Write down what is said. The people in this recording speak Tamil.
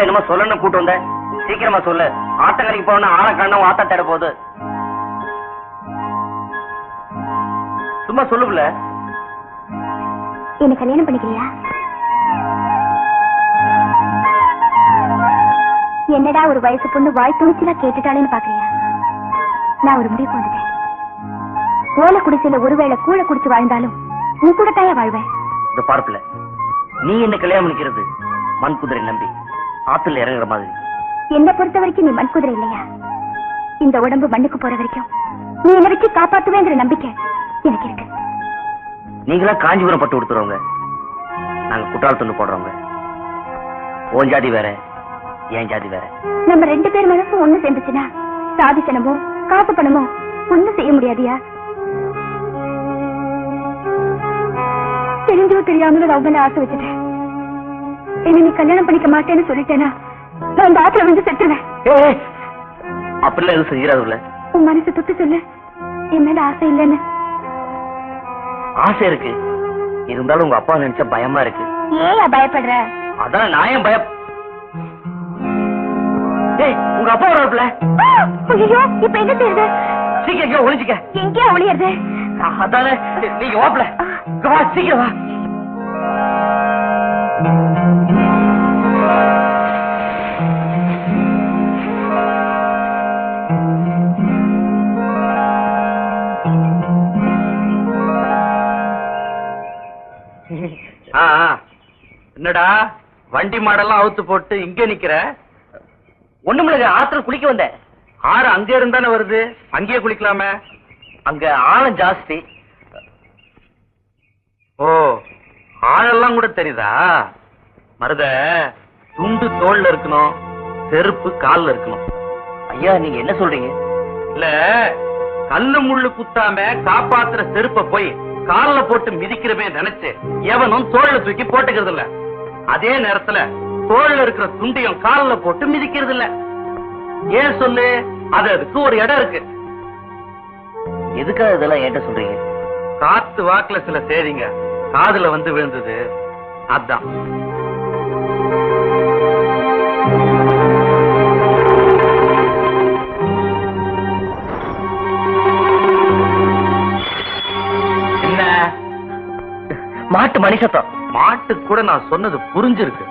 மாப்பிள்ளை என்னமோ சொல்லணும்னு கூட்டு வந்த, சீக்கிரமா சொல்லு. ஆத்தங்கரைக்கு போனா ஆளை காணும், ஆத்தா தேட போகுது. சும்மா சொல்லுல. என்ன கல்யாணம் பண்ணிக்கிறியா? என்னடா ஒரு வயசு பொண்ணு வாய் துணிச்சலா கேட்டுட்டாளேன்னு பாக்குறியா? நான் ஒரு முடிவு வந்துட்டேன். ஓலை குடிசையில ஒருவேளை கூழ குடிச்சு வாழ்ந்தாலும் உன் கூட தாயா வாழ்வேன். இந்த பார்ப்புல நீ என்ன கல்யாணம் பண்ணிக்கிறது மண் குதிரை நம்பி ஆத்துல இறங்குற மாதிரி. என்ன பொறுத்த வரைக்கும் நீ மண் குதிரை இல்லையா? இந்த உடம்பு மண்ணுக்கு போற வரைக்கும் நீ என்ன வச்சு காப்பாத்துவேங்கிற நம்பிக்கை எனக்கு இருக்கு. நீங்களா காஞ்சிபுரம் பட்டு கொடுத்துறவங்க, நாங்க குற்றால துண்டு போடுறவங்க. உன் ஜாதி வேற, என் ஜாதி வேற. நம்ம 2 பேர் மனசும் ஒண்ணு சேர்ந்துச்சுன்னா சாதிச்சனமோ காசு பணமோ ஒண்ணும் செய்ய முடியாதியா? தெரிஞ்சோ தெரியாமல லவ் பண்ண ஆசை வச்சுட்டேன். என்ன நீ கல்யாணம் பண்ணிக்க மாட்டேன்னு சொல்லிட்டேனா நான் அந்த ஆத்துல வந்து செத்துருவேன். அப்படிலாம் எதுவும் செஞ்சிடாதுல்ல. உன் மனசு தொட்டு சொல்லு, என் மேல ஆசை இல்லைன்னு. ஆசை இருக்கு, இருந்தாலும் உங்க அப்பா நினைச்சா பயமா இருக்கு. ஏன் பயப்படுற? அதான் நான் ஏன் உங்க அப்பா வரப்புல. ஐயோ, இப்ப என்ன செய்யுது? சீக்கிரம் எங்க ஒளிஞ்சிக்க. எங்கே ஒளியறது? அதானே நீங்க வாப்பல. வா சீக்கிரம் வா. என்னடா வண்டி மாடெல்லாம் அவுத்து போட்டு இங்க நிக்கிற? ஒண்ணுமில்ல, ஆத்துல குளிக்க வந்தேன். ஆறு அங்க இருந்தானே வருது, அங்கேயே குளிக்கலாமே. அங்க ஆழம் ஜாஸ்தி. ஓ, ஆழெல்லாம் கூட தெரியுதா? மருத துண்டு தோல்ல இருக்கணும், செருப்பு கால்ல இருக்கணும். ஐயா நீங்க என்ன சொல்றீங்க? இல்ல, கல்லு முள்ளு குத்தாம காப்பாத்துற செருப்ப போய் கால்ல போட்டு மிதிக்கிறவே நினைச்சு எவனும் தோல்ல தூக்கி போட்டுக்கிறது இல்ல. அதே நேரத்துல தோல்ல இருக்கிற துண்டையும் கால்ல போட்டு மிதிக்கிறது இல்ல. ஏன் சொல்லு? அதுக்கு ஒரு இடம் இருக்கு. எதுக்காக இதெல்லாம் ஏன்ட்ட சொல்றீங்க? காத்து வாக்குல சில செய்திங்க காதுல வந்து விழுந்தது, அதான். என்ன? மாட்டு மணி சத்தம். மாட்டு கூட நான் சொன்னது புரிஞ்சிருக்கு.